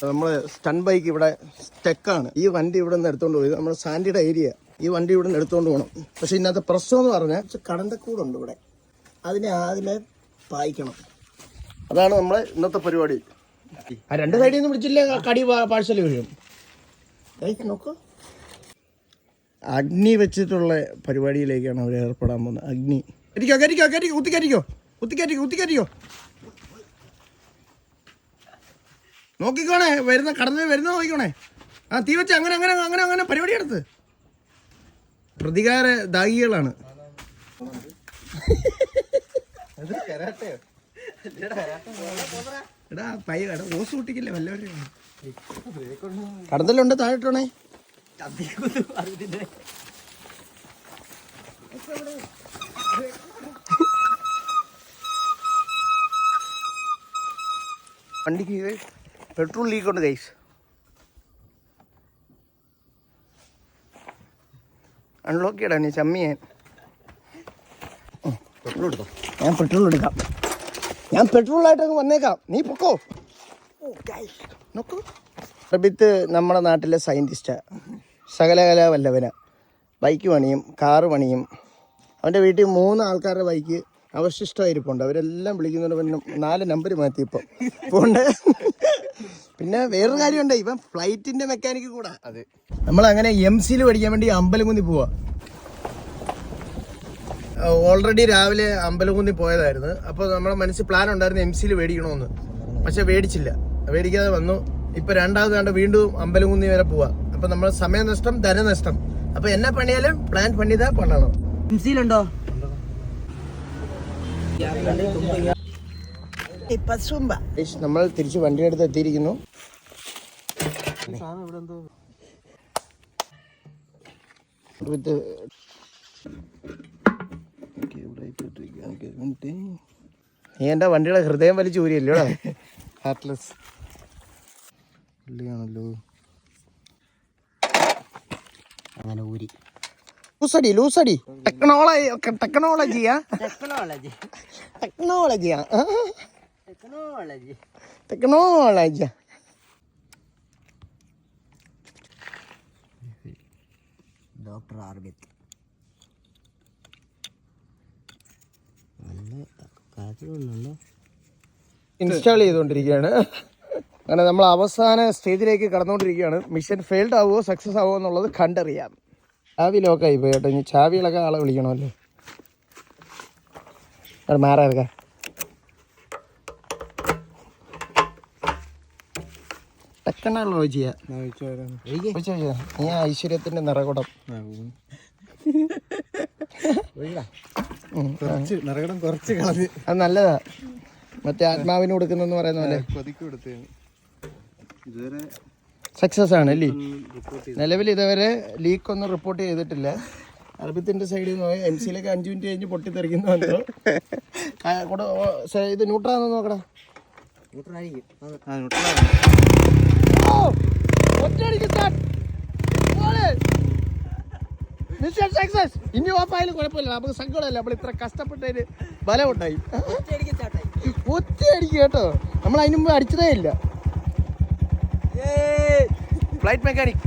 നമ്മൾ stun bike ഇവിടെ സ്റ്റെക്കാണ്. ഈ വണ്ടി ഇവിടെ നിന്ന് എടുത്തോണ്ട് പോയി. നമ്മുടെ സാൻഡിയുടെ ഏരിയ. ഈ വണ്ടി ഇവിടെ നിന്ന് എടുത്തോണ്ട് പോകണം. പക്ഷെ ഇന്നത്തെ പ്രശ്നം എന്ന് പറഞ്ഞാൽ കടന്റെ കൂടുണ്ട് ഇവിടെ. അതിനെ ആദ്യമേ പായിക്കണം. അതാണ് നമ്മളെ ഇന്നത്തെ പരിപാടി. ആ രണ്ട് സൈഡിൽ നിന്ന് പിടിച്ചില്ലേ കടി പാഴ്സൽ വീഴും. നോക്കൂ, അഗ്നി വെച്ചിട്ടുള്ള പരിപാടിയിലേക്കാണ് അവർ ഏർപ്പെടാൻ പോകുന്നത്. അഗ്നി കുത്തിക്കരിക്കോ നോക്കിക്കോണേ, കടന്നു വരുന്ന നോക്കിക്കോണേ. ആ തീ വെച്ച് അങ്ങനെ അങ്ങനെ അങ്ങനെ അങ്ങനെ പരിപാടി എടുത്ത് പ്രതികാര ദാഹികളാണ്. എടാ ഓസ് കൂട്ടിക്കില്ലേ വല്ലവരും കടന്തലുണ്ട് താഴെട്ടോണേ. വണ്ടിക്ക് പെട്രോൾ ലീക്ക് ഉണ്ട് ഗൈസ്. അൺലോക്ക് ചെയ്യടാ നീ ചമ്മിയെ. ഞാൻ പെട്രോൾ എടുക്കാം. ഞാൻ പെട്രോളായിട്ടങ്ങ് വന്നേക്കാം. നീ പൊക്കോ. നോക്കൂ, പ്രബിത്ത് നമ്മുടെ നാട്ടിലെ സയൻറ്റിസ്റ്റാ. സകലകലാ വല്ലവന. ബൈക്ക് പണിയും കാറ് പണിയും. അവൻ്റെ വീട്ടിൽ 3 ആൾക്കാരുടെ ബൈക്ക് അവശിഷ്ടമായിരിപ്പുണ്ട്. അവരെല്ലാം വിളിക്കുന്നുണ്ട്. പിന്നെ 4 നമ്പർ മാറ്റി ഇപ്പം പോണ്ട്. പിന്നെ വേറൊരു കാര്യമുണ്ട്, ഇവൻ ഫ്ലൈറ്റിൻ്റെ മെക്കാനിക്ക് കൂടാ. അത് നമ്മളങ്ങനെ MC പഠിക്കാൻ വേണ്ടി അമ്പലംകുന്നി പോവാ. ഓൾറെഡി രാവിലെ അമ്പലംകുന്നി പോയതായിരുന്നു. അപ്പോൾ നമ്മുടെ മനസ്സിൽ പ്ലാൻ ഉണ്ടായിരുന്നു MC മേടിക്കണമെന്ന്. പക്ഷെ മേടിക്കാതെ വന്നു. ഇപ്പം രണ്ടാമത് കണ്ട വീണ്ടും അമ്പലംകുന്നി വരെ പോവാ. അപ്പം നമ്മൾ സമയനഷ്ടം, ധനനഷ്ടം. അപ്പം എന്നാ പണിയാലും പ്ലാൻ പണിതാ പണണം. MC-ലുണ്ടോ? നമ്മൾ തിരിച്ച് വണ്ടിയെടുത്ത് എത്തിയിരിക്കുന്നു. നീ എൻ്റെ വണ്ടിയുടെ ഹൃദയം വലിച്ചു ഊരിയല്ലോടാ. ഹാർട്ട്ലെസ് ആണല്ലോ. അങ്ങനെ ഊരി ലൂസടി ടെക്നോളജിയാ. ഡോക്ടർ ആർബിത്ത് ഇൻസ്റ്റാൾ ചെയ്തുകൊണ്ടിരിക്കുകയാണ്. അങ്ങനെ നമ്മൾ അവസാന സ്റ്റേജിലേക്ക് കടന്നുകൊണ്ടിരിക്കുകയാണ്. മിഷൻ ഫെയിൽഡ് ആവുമോ സക്സസ് ആവുമോ എന്നുള്ളത് കണ്ടറിയാം. ചാവി ലോക്കായി പോയി കേട്ടോ. ഇനി ചാവികളൊക്കെ ആളെ വിളിക്കണമല്ലോ. അത് മാറാ ടെക്നോളജിയാ. നീ ഐശ്വര്യത്തിന്റെ നിറകുടം. അത് നല്ലതാ. മറ്റേ ആത്മാവിന് കൊടുക്കുന്നെന്ന് പറയുന്ന പോലെ സക്സസ് ആണ് അല്ലേ. നിലവിൽ ഇതുവരെ ലീക്കൊന്നും റിപ്പോർട്ട് ചെയ്തിട്ടില്ല. അറബിത്തിന്റെ സൈഡിൽ നിന്ന് MC-യിലേക്ക് 5 മിനിറ്റ് കഴിഞ്ഞ് പൊട്ടിത്തെറിക്കുന്നു. ഇത് ന്യൂട്രാന്ന് നോക്കടാ. ഇനി ഓപ്പായാലും കുഴപ്പമില്ല. നമുക്ക് സങ്കടമല്ല. നമ്മൾ ഇത്ര കഷ്ടപ്പെട്ടതിന് ബലം ഉണ്ടായി. ഒറ്റയടിക്ക് കേട്ടോ. നമ്മൾ അതിന് മുമ്പ് അടിച്ചതേ ഇല്ല. Flight mechanic